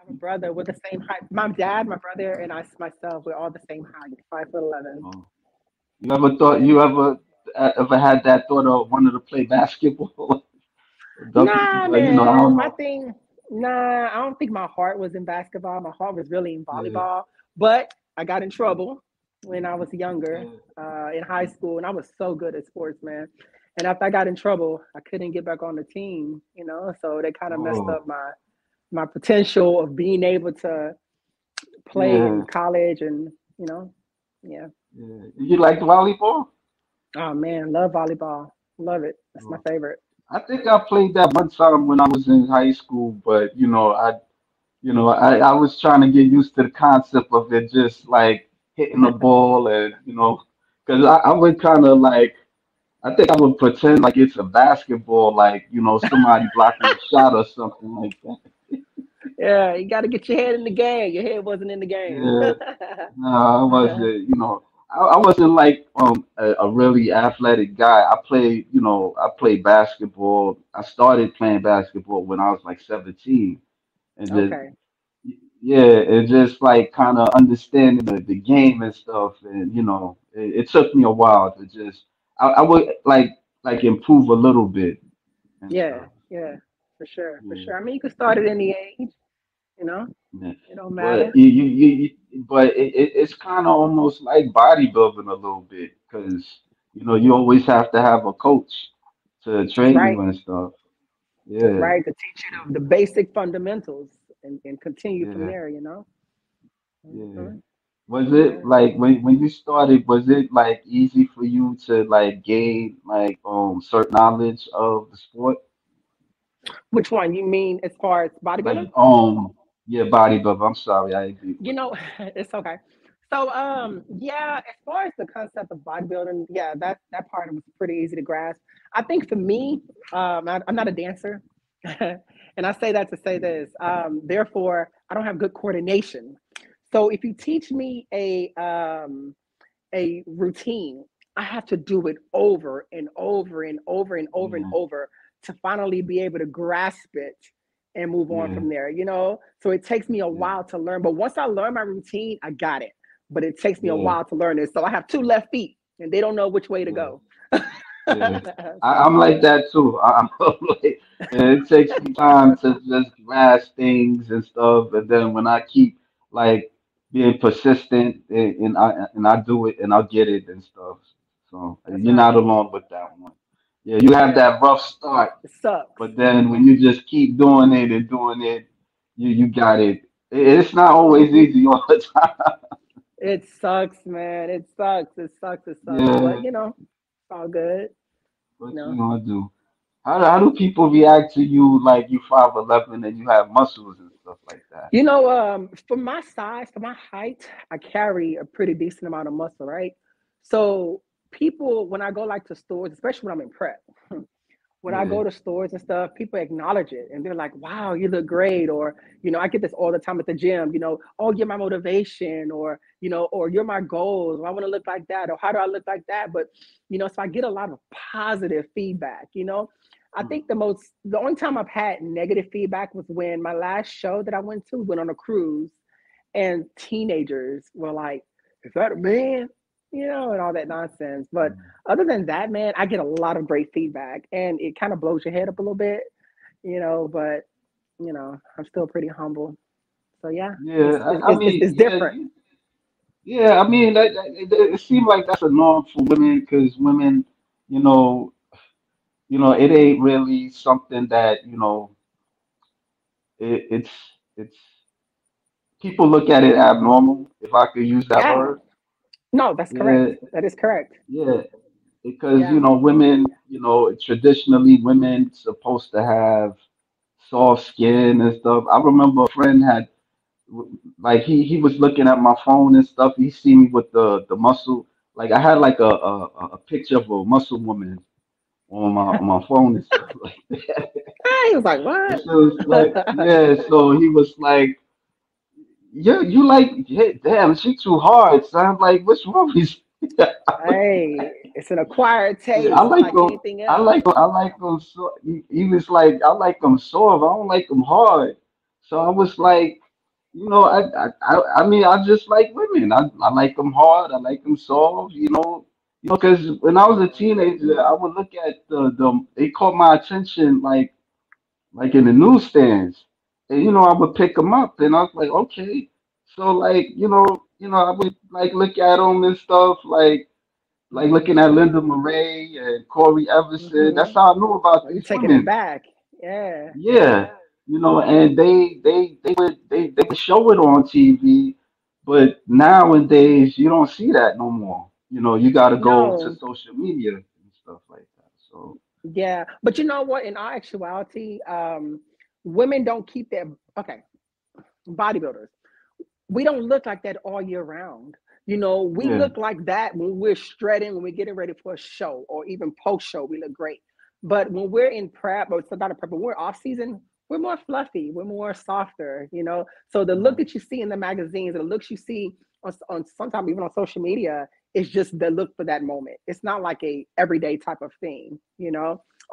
have a brother. We're the same height. My dad, my brother, and I myself, we're all the same height, 5'11". Oh. You ever thought you ever had that thought of wanting to play basketball? Nah, Like, I man. don't My know. thing, nah, I don't think my heart was in basketball. My heart was really in Yeah, volleyball. But I got in trouble when I was younger, yeah. in high school, and I was so good at sports, man. And after I got in trouble, I couldn't get back on the team, so they kind of messed Oh, up my potential of being able to play in yeah, college and, yeah. yeah. You like volleyball? Oh man, love volleyball. Love it. That's my Oh. favorite. I think I played that one time when I was in high school, but I was trying to get used to the concept of it, just like hitting the ball, and because I would kind of like, I think I would pretend like it's a basketball, like somebody blocking a shot or something like that. Yeah, you got to get your head in the game. Your head wasn't in the game. Yeah, no, I wasn't. I wasn't like a really athletic guy. I played basketball. I started playing basketball when I was like 17, and just Okay. yeah, and just like kind of understanding the game and stuff. And it took me a while to just I would like improve a little bit and Yeah, stuff. yeah, for sure, for Yeah, sure. I mean, you can start at any age, you know. yeah. It don't But matter. but it's kind of almost like bodybuilding a little bit, because you always have to have a coach to That's train right. you and stuff. That's Yeah, right. To teach you the basic fundamentals and continue from yeah, there. yeah. Hmm. Was it Yeah. like when you started, was it like easy for you to like gain like certain knowledge of the sport? Which one you mean as far as Like bodybuilding? yeah, bodybuilder. I'm sorry, I agree You with know, that. it's okay. So, yeah, as far as the concept of bodybuilding, yeah, that part was pretty easy to grasp. I think for me, I'm not a dancer, and I say that to say this. Therefore, I don't have good coordination. So, if you teach me a routine, I have to do it over and over and over and over and Yeah, over to finally be able to grasp it and move on yeah, from there. So it takes me a yeah, while to learn, but once I learn my routine, I got it. But it takes me a yeah, while to learn it. So I have two left feet and they don't know which way to yeah. go. Yeah, So, I'm like that too. I'm like, it takes me time to just grasp things and stuff, and then when I keep like being persistent and I do it and I'll get it and stuff. So that's you're right. not alone with that one. Yeah, you have Yeah, that rough start, it sucks. but then when you just keep doing it and doing it, you got it. It's not always Hmm. easy all the time. It sucks, man. It sucks. It sucks. It sucks. But, Yeah, it's all good. what You you know. gonna do? How do people react to you like you 5'11" and you have muscles and stuff like that? For my size, for my height, I carry a pretty decent amount of muscle, right? So people, when I go like to stores, especially when I'm in prep, when I Yeah, go to stores and stuff, people acknowledge it and they're like, "Wow, you look great," or I get this all the time at the gym. "Oh, you're my motivation," or "You're my goals," or "I want to look like that," or "How do I look like that?" But so I get a lot of positive feedback. I mm, think the only time I've had negative feedback was when my last show that I went on a cruise, and teenagers were like, "Is that a man?" And all that nonsense. But mm. other than that, man, I get a lot of great feedback, and it kind of blows your head up a little bit. But I'm still pretty humble. So yeah, Yeah. it's yeah, different. yeah. I mean, it seems like that's a norm for women, because women, you know, it ain't really something that it's people look at it abnormal, if I could use that Yeah, word. no, that's correct. Yeah, That is correct. yeah. Because Yeah. women, traditionally women supposed to have soft skin and stuff. I remember a friend had, like, he was looking at my phone and stuff. He see me with the muscle. Like, I had like a picture of a muscle woman on my phone and stuff like that. He was like, And "What?" so it's like, yeah. So he was like, "Yeah, you like, yeah, damn, she too hard, son. Like, what's wrong with you?" Hey, it's an acquired Yeah, I taste, like like them. anything else. I like them. So he was like, I like them soft. I don't like them hard. So I was like. I mean, I just like women. I like them hard. I like them soft. Because when I was a teenager, I would look at they caught my attention like in the newsstands, and I would pick them up, and I was like, okay, so like I would like look at them and stuff, like looking at Linda Murray and Corey Everson. That's Hmm. how I knew about Oh, you're these taking it women. back. Yeah. Yeah, and they would show it on TV, but nowadays you don't see that no more. You got to go to No. social media and stuff like that. So Yeah. But you know what? In our actuality, women don't keep their okay, bodybuilders. We don't look like that all year round. We yeah, look like that when we're shredding, when we're getting ready for a show, or even post show, we look great. But when we're in prep, or it's not a prep, but we're off season, we're more fluffy, we're more softer. So the look right, that you see in the magazines, and the looks you see on sometimes even on social media, is just the look for that moment. It's not like a everyday type of thing.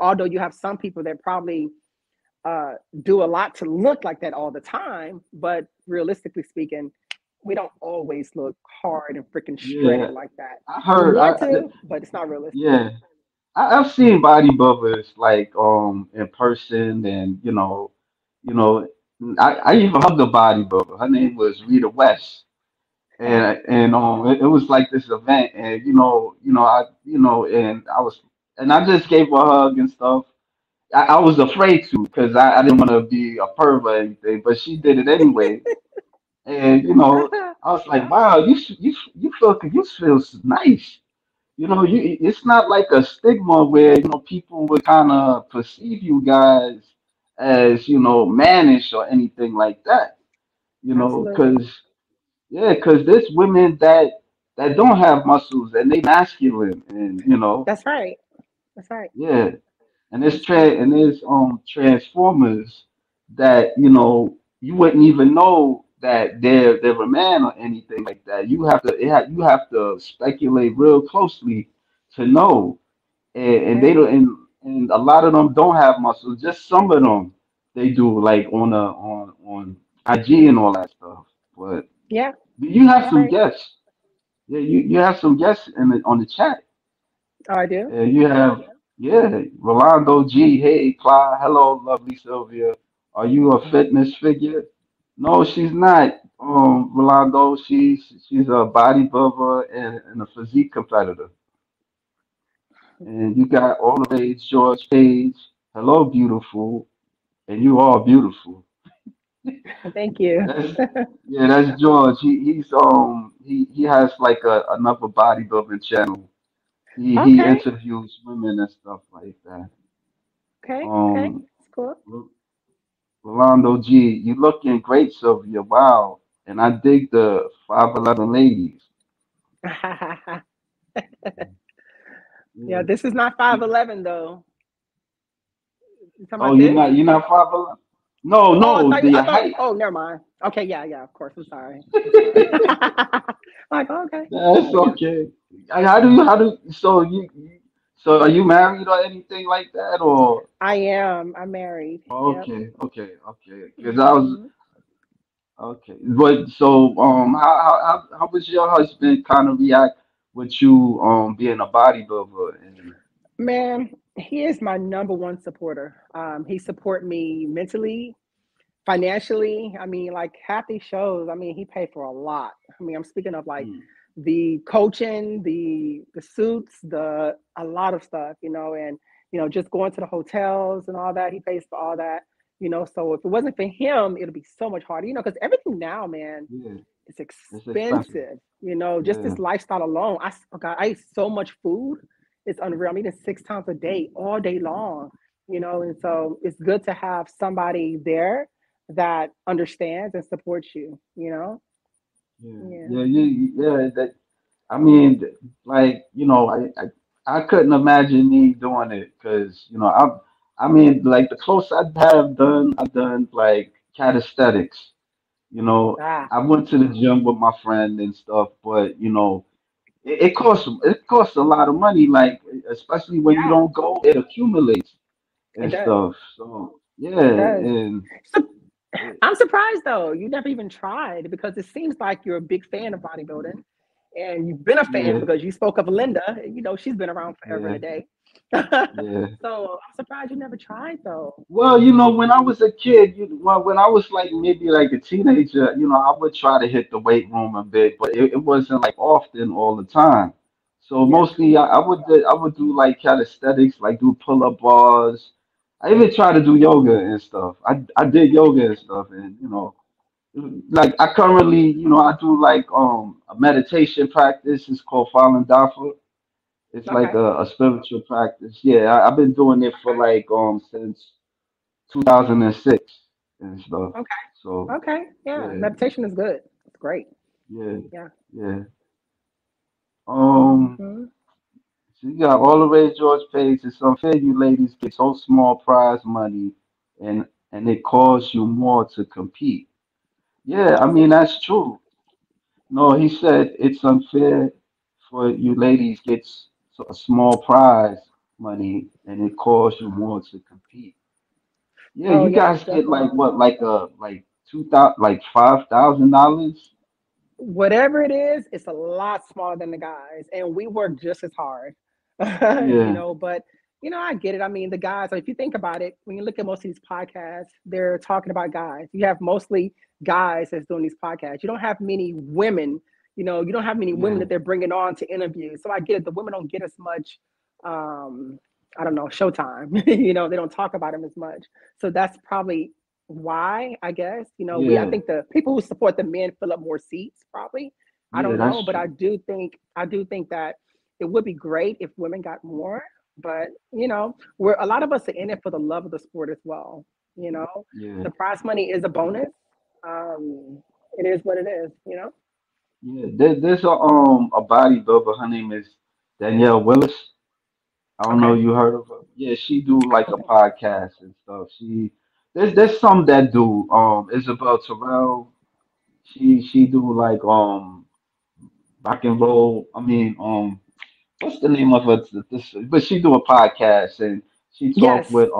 Although you have some people that probably uh, do a lot to look like that all the time, but realistically speaking, we don't always look hard and freaking yeah. shredded like that. I We heard, want to, but it's not realistic. yeah, I've seen bodybuilders like in person, and you know, I even hugged a bodybuilder. Her name was Rita West, and it was like this event, and and I just gave her a hug and stuff. I was afraid to because I didn't want to be a perv or anything, but she did it anyway. And I was like, wow, you feel nice. It's not like a stigma where people would kind of perceive you guys as mannish or anything like that. Absolutely. Because yeah, because there's women that don't have muscles and they masculine, and That's right. That's right. yeah, and That's right. there's transformers that you wouldn't even know that they're a man or anything like that. You have to speculate real closely to know, and they Yeah. don't, and a lot of them don't have muscles. Just some of them they do, like on IG and all that stuff. But Yeah. you have That's some right. guests. Yeah, you have some guests on the chat. Oh, I do. You have, yeah, Rolando G. Hey, Clyde. Hello, lovely Sylvia. Are you a fitness figure? No, she's not. Rolando, she's a bodybuilder and a physique competitor. And you got all the rage, George Page. Hello, beautiful, and you are beautiful. Thank you. That's that's George. He has like another bodybuilding channel. He Okay. interviews women and stuff like that. Okay. Okay. Um, That's cool. Rolando G, you looking great, Sylvia. Wow. And I dig the 5'11" ladies. Yeah, Yeah. this is not 5'11" though. You talking Oh, about this? you're not 5'11"? No, Oh, I no, thought. the I thought. height. Oh, never mind. Okay, yeah, yeah. Of course. I'm sorry. I'm sorry. Like, okay. That's okay. So are you married or anything like that, or? I am. I'm married. Yep. Okay. Because I was Hmm. okay. But so how was your husband kind of react with you being a bodybuilder and Man, he is my number one supporter. He support me mentally, financially. I mean, like half these shows. I mean, he paid for a lot. I mean, I'm speaking of like mm, the coaching, the suits, the a lot of stuff. And just going to the hotels and all that. He pays for all that. So if it wasn't for him, it'd be so much harder. Because everything now, man, yeah, it's it's expensive. expensive. Just Yeah, this lifestyle alone. Oh God, I eat so much food. It's unreal. I'm eating 6 times a day, all day long. And so it's good to have somebody there that understands and supports you. Yeah. yeah. That I mean, like I couldn't imagine me doing it because I mean, like the close I've done like calisthenics. Ah, I went to the gym with my friend and stuff, but it costs a lot of money, like especially when you yeah, don't go, it accumulates it and does. stuff. So yeah, It does. and So It, I'm surprised though. You never even tried because it seems like you're a big fan of bodybuilding, and you've been a fan yeah, because you spoke of Linda. You know she's been around forever and yeah, a day. yeah. So I'm surprised you never tried though. Well, when I was a kid, when I was like maybe like a teenager, I would try to hit the weight room a bit, but it wasn't like often all the time. So Yeah. mostly I would do like calisthenics, like do pull-up bars. I even try to do yoga and stuff. I did yoga and stuff, and like I currently, I do like a meditation practice. It's called Falun Dafa. It's like Okay. a spiritual practice. Yeah, I've been doing it for Okay. like since 2006 and stuff. Okay. So Okay. Yeah. yeah, Meditation is good. It's great. yeah, Yeah. yeah. Um, Hmm. so you got all the way George Page. It's unfair you ladies get so small prize money, and it costs you more to compete. Yeah, I He said mean that. that's true. No, he said it's unfair for you ladies get a small prize money, and it costs you more to compete. Yeah, Oh you yeah, guys get definitely. like what, like 2,000, like $5,000? Whatever it is, it's a lot smaller than the guys, and we work just as hard. Yeah, But I get it. I mean, the guys, if you think about it, when you look at most of these podcasts, they're talking about guys. You have mostly guys that's doing these podcasts. You don't have many women, you don't have many women yeah, that they're bringing on to interview. So I get it. The women don't get as much, I don't know, showtime. They don't talk about them as much. So that's probably why, I guess. I yeah, think the people who support the men fill up more seats, probably. I yeah. don't know, That's but true. I do think that it would be great if women got more, but we're a lot of us are in it for the love of the sport as well. You know, Yeah, the prize money is a bonus. It is what it is. yeah. There's a bodybuilder. Her name is Danielle Willis. I don't know Okay. you heard of her. Yeah, she do like a podcast and stuff. There's some that do. Isabel Terrell. She do like rock and roll. I mean what's the name of it? But she do a podcast and she talk Yes, with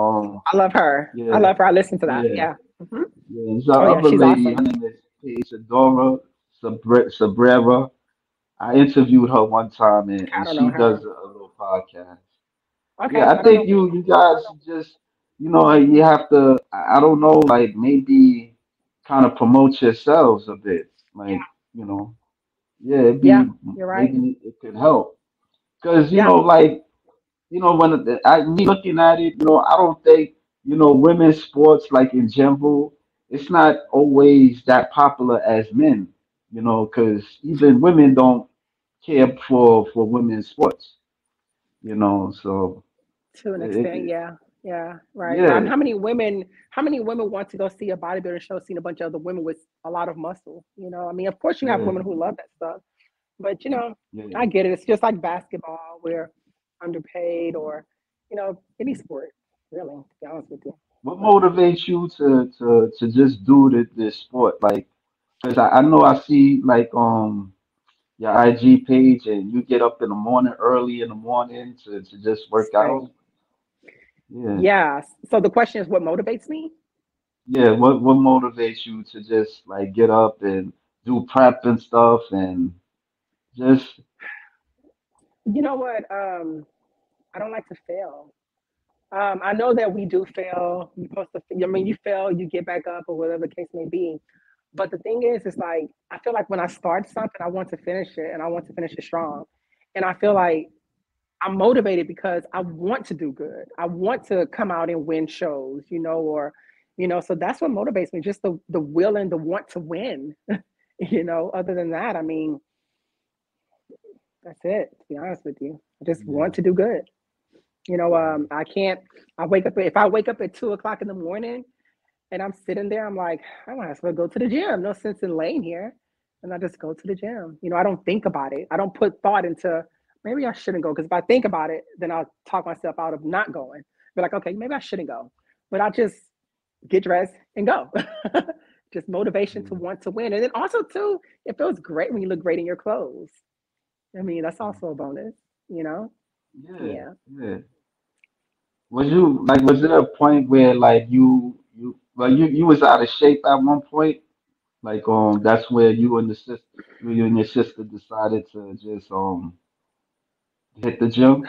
I love her. I yeah, love her. I listen to that. yeah, Yeah. Hmm. yeah. There's a Oh yeah, other she's lady. Her awesome. name is Isadora Sabrera. I interviewed her one time, Okay, I and don't know she does her. a little podcast. Okay, Yeah, I I don't know. think you guys just you have to. I don't know, like maybe kind of promote yourselves a bit, like you know, yeah, it'd Yeah, be you're right. maybe it could help because Yeah, like when me looking at it, I don't think women's sports like in general, it's not always that popular as men, because even women don't care for women's sports, so to an extent. it, Yeah, yeah, right. yeah, How many women want to go see a bodybuilding show, seeing a bunch of other women with a lot of muscle? I mean, of course, you have yeah, women who love that stuff, but yeah. I get it. It's just like basketball, where underpaid, or any sport, really. To be honest with you, What but motivates you to just do this sport, like? Because I know I see like your IG page, and you get up in the morning, early in the morning, to just work out. same. Yeah, Yeah. So the question is, what motivates me? yeah. What motivates you to just like get up and do prep and stuff and just You know what? I don't like to fail. I know that we do fail. You're supposed to. I mean, you fail, you get back up, or whatever the case may be. But the thing is, it's like I feel like when I start something, I want to finish it, and I want to finish it strong. And I feel like I'm motivated because I want to do good. I want to come out and win shows, or So that's what motivates me, just the will and the want to win. Other than that, I mean, that's it. To be honest with you, I just yeah, want to do good. yeah, I can't. I wake up if I wake up at 2 o'clock in the morning and I'm sitting there, I'm like, I might as well go to the gym. No sense in laying here. And I just go to the gym. I don't think about it. I don't put thought into maybe I shouldn't go. Because if I think about it, then I'll talk myself out of not going. Be like, okay, maybe I shouldn't go. But I'll just get dressed and go. Just motivation to yeah, want to win. And then also, too, it feels great when you look great in your clothes. I mean, that's also a bonus, you know? yeah, Yeah. yeah. Was there a point where like you But you was out of shape at one point. Like that's where you and your sister decided to just hit the gym.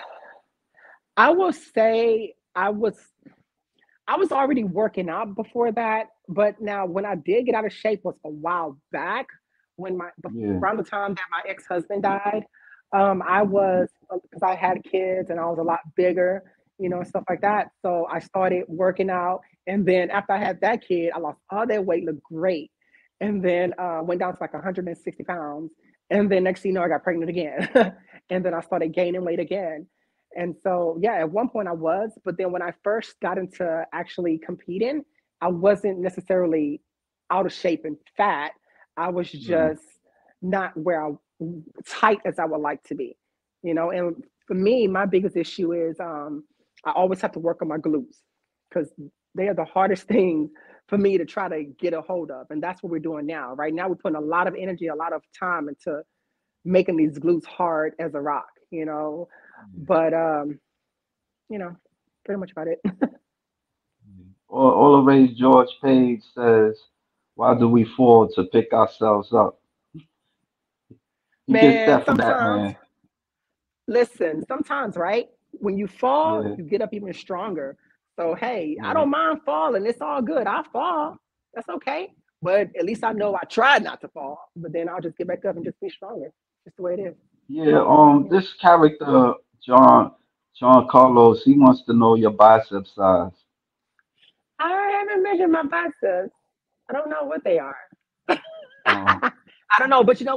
I will say I was already working out before that, but now when I did get out of shape was a while back when Yeah. around the time that my ex-husband died. I was because I had kids and I was a lot bigger, and stuff like that. So I started working out, and then after I had that kid, I lost all that weight, looked great, and then went down to like 160 pounds, and then next thing you know, I got pregnant again, and then I started gaining weight again. And so, yeah, at one point I was, but then when I first got into actually competing, I wasn't necessarily out of shape and fat. I was Right. just not where I tight as I would like to be, And for me, my biggest issue is I always have to work on my glutes because they are the hardest thing for me to try to get a hold of, and that's what we're doing now. Right now, we're putting a lot of energy, a lot of time into making these glutes hard as a rock. Yeah. But you know, pretty much about it. Yeah. All the way George Page says, "Why do we fall to pick ourselves up?" He gets Man, that from that sometimes, man. listen, sometimes, right? When you fall, Yeah. you get up even stronger. So, hey, I Yeah. don't mind falling. It's all good. I fall. That's okay. But at least I know I tried not to fall. But then I'll just get back up and just be stronger. Just the way it is. Yeah. Yeah. This character John Carlos, he wants to know your bicep size. I haven't measured my biceps. I don't know what they are. Um, I don't know. But you know